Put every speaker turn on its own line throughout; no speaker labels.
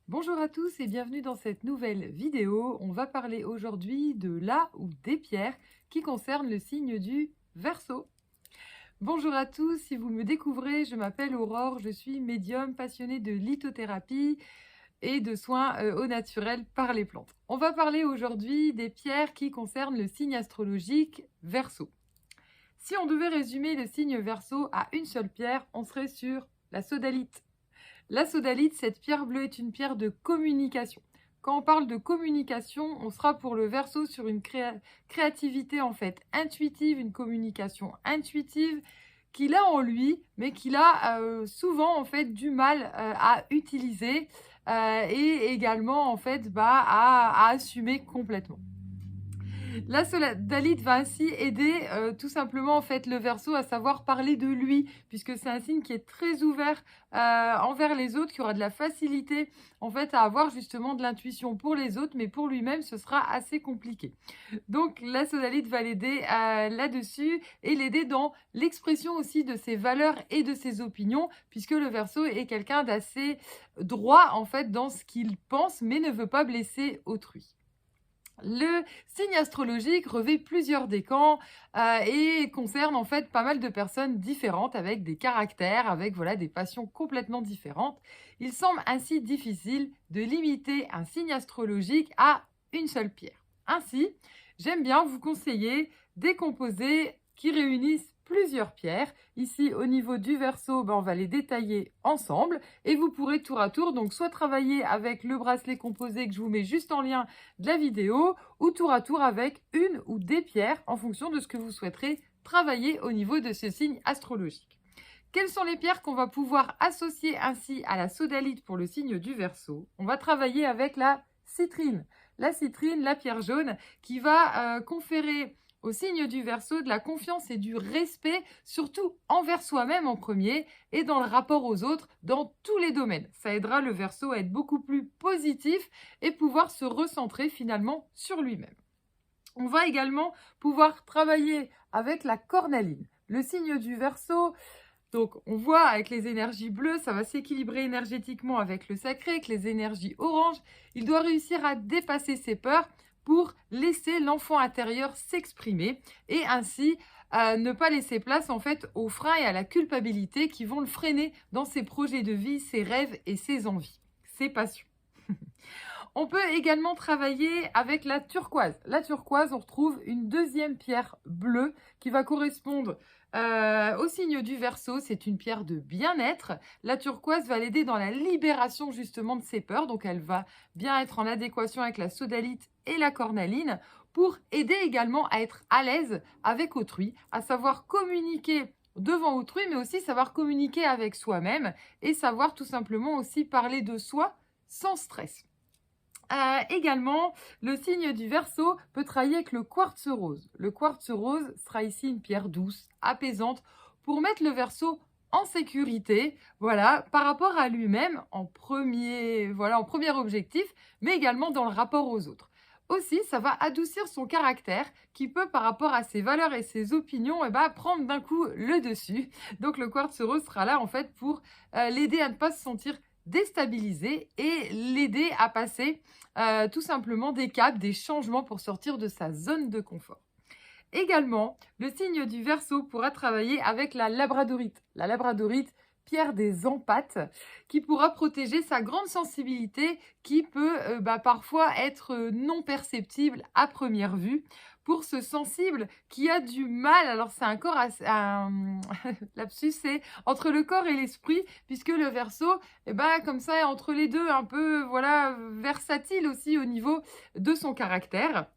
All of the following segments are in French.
Bonjour à tous et bienvenue dans cette nouvelle vidéo. On va parler aujourd'hui de la ou des pierres qui concernent le signe du Verseau. Bonjour à tous, si vous me découvrez, je m'appelle Aurore, je suis médium passionnée de lithothérapie et de soins au naturel par les plantes. On va parler aujourd'hui des pierres qui concernent le signe astrologique Verseau. Si on devait résumer le signe Verseau à une seule pierre, on serait sur la sodalite. La sodalite, cette pierre bleue, est une pierre de communication. Quand on parle de communication, on sera pour le Verseau sur une créativité en fait intuitive, une communication intuitive qu'il a en lui, mais qu'il a souvent en fait du mal à utiliser et également en fait à assumer complètement. La sodalite va ainsi aider tout simplement en fait le Verseau à savoir parler de lui, puisque c'est un signe qui est très ouvert envers les autres, qui aura de la facilité en fait à avoir justement de l'intuition pour les autres, mais pour lui-même ce sera assez compliqué. Donc la sodalite va l'aider là-dessus et l'aider dans l'expression aussi de ses valeurs et de ses opinions, puisque le Verseau est quelqu'un d'assez droit en fait dans ce qu'il pense, mais ne veut pas blesser autrui. Le signe astrologique revêt plusieurs décans et concerne en fait pas mal de personnes différentes avec des caractères, avec voilà des passions complètement différentes. Il semble ainsi difficile de limiter un signe astrologique à une seule pierre. Ainsi, j'aime bien vous conseiller des composés qui réunissent plusieurs pierres. Ici, au niveau du Verseau, on va les détailler ensemble et vous pourrez tour à tour donc soit travailler avec le bracelet composé que je vous mets juste en lien de la vidéo ou tour à tour avec une ou des pierres en fonction de ce que vous souhaiterez travailler au niveau de ce signe astrologique. Quelles sont les pierres qu'on va pouvoir associer ainsi à la sodalite pour le signe du Verseau? On va travailler avec la citrine. La citrine, la pierre jaune, qui va conférer au signe du Verseau de la confiance et du respect, surtout envers soi-même en premier et dans le rapport aux autres dans tous les domaines. Ça aidera le Verseau à être beaucoup plus positif et pouvoir se recentrer finalement sur lui-même. On va également pouvoir travailler avec la cornaline. Le signe du Verseau, donc on voit avec les énergies bleues, ça va s'équilibrer énergétiquement avec le sacré, avec les énergies oranges. Il doit réussir à dépasser ses peurs pour laisser l'enfant intérieur s'exprimer et ainsi ne pas laisser place en fait aux freins et à la culpabilité qui vont le freiner dans ses projets de vie, ses rêves et ses envies, ses passions. On peut également travailler avec la turquoise. La turquoise, on retrouve une deuxième pierre bleue qui va correspondre au signe du Verseau. C'est une pierre de bien-être. La turquoise va l'aider dans la libération justement de ses peurs. Donc elle va bien être en adéquation avec la sodalite et la cornaline pour aider également à être à l'aise avec autrui, à savoir communiquer devant autrui, mais aussi savoir communiquer avec soi-même et savoir tout simplement aussi parler de soi sans stress. Également, le signe du Verseau peut travailler avec le quartz rose. Le quartz rose sera ici une pierre douce, apaisante, pour mettre le Verseau en sécurité, voilà, par rapport à lui-même en premier objectif, mais également dans le rapport aux autres. Aussi, ça va adoucir son caractère qui peut, par rapport à ses valeurs et ses opinions, prendre d'un coup le dessus. Donc le quartz rose sera là en fait pour l'aider à ne pas se sentir déstabiliser et l'aider à passer tout simplement des caps, des changements pour sortir de sa zone de confort. Également, le signe du Verseau pourra travailler avec la labradorite. La labradorite, pierre des empâtes, qui pourra protéger sa grande sensibilité qui peut parfois être non perceptible à première vue. Pour ce sensible qui a du mal, alors c'est un corps assez, lapsus, c'est entre le corps et l'esprit, puisque le Verseau, comme ça, est entre les deux, un peu, voilà, versatile aussi au niveau de son caractère.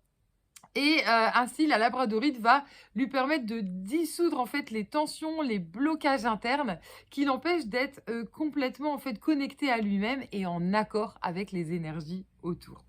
Et ainsi, la labradorite va lui permettre de dissoudre en fait les tensions, les blocages internes qui l'empêchent d'être complètement en fait connecté à lui-même et en accord avec les énergies autour.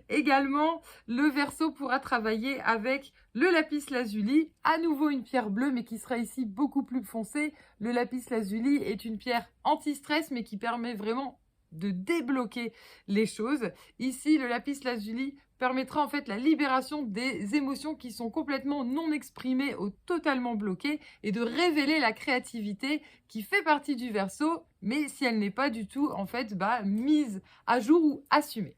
Également, le Verseau pourra travailler avec le lapis lazuli, à nouveau une pierre bleue, mais qui sera ici beaucoup plus foncée. Le lapis lazuli est une pierre anti-stress, mais qui permet vraiment de débloquer les choses. Ici, le lapis lazuli permettra en fait la libération des émotions qui sont complètement non exprimées ou totalement bloquées et de révéler la créativité qui fait partie du Verseau, mais si elle n'est pas du tout en fait mise à jour ou assumée.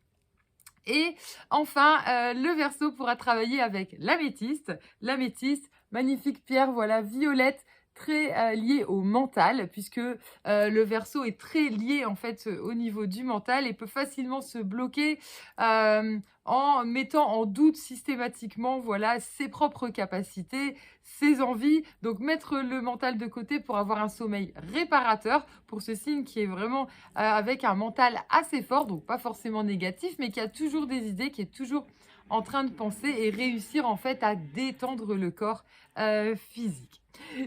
Et enfin, le Verseau pourra travailler avec l'améthyste. L'améthyste, magnifique pierre, voilà, violette, très liée au mental, puisque le Verseau est très lié en fait au niveau du mental et peut facilement se bloquer en mettant en doute systématiquement voilà ses propres capacités, ses envies. Donc mettre le mental de côté pour avoir un sommeil réparateur pour ce signe qui est vraiment avec un mental assez fort, donc pas forcément négatif, mais qui a toujours des idées, qui est toujours en train de penser et réussir en fait à détendre le corps physique.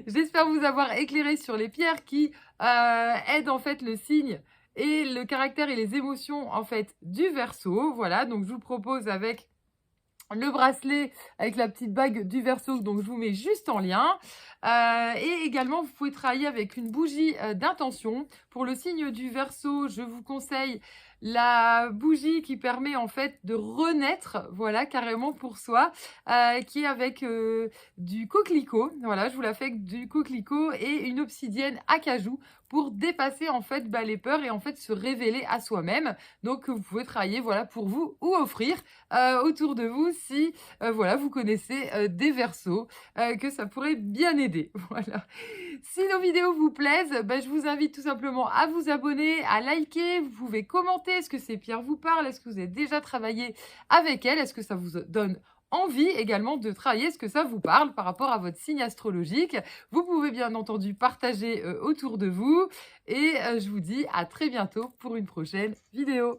J'espère vous avoir éclairé sur les pierres qui aident en fait le signe et le caractère et les émotions en fait du Verseau. Voilà, donc je vous propose avec le bracelet avec la petite bague du Verseau, donc je vous mets juste en lien. Et également, vous pouvez travailler avec une bougie d'intention. Pour le signe du Verseau, je vous conseille la bougie qui permet en fait de renaître, voilà, carrément pour soi, qui est avec du coquelicot. Voilà, je vous la fais avec du coquelicot et une obsidienne acajou pour dépasser en fait les peurs et en fait se révéler à soi-même. Donc vous pouvez travailler voilà pour vous ou offrir autour de vous si voilà vous connaissez des Verseaux que ça pourrait bien aider. Voilà. Si nos vidéos vous plaisent, je vous invite tout simplement à vous abonner, à liker. Vous pouvez commenter. Est-ce que ces pierres vous parlent? Est-ce que vous avez déjà travaillé avec elles? Est-ce que ça vous donne envie également de travailler? Est-ce que ça vous parle par rapport à votre signe astrologique? Vous pouvez bien entendu partager autour de vous et je vous dis à très bientôt pour une prochaine vidéo.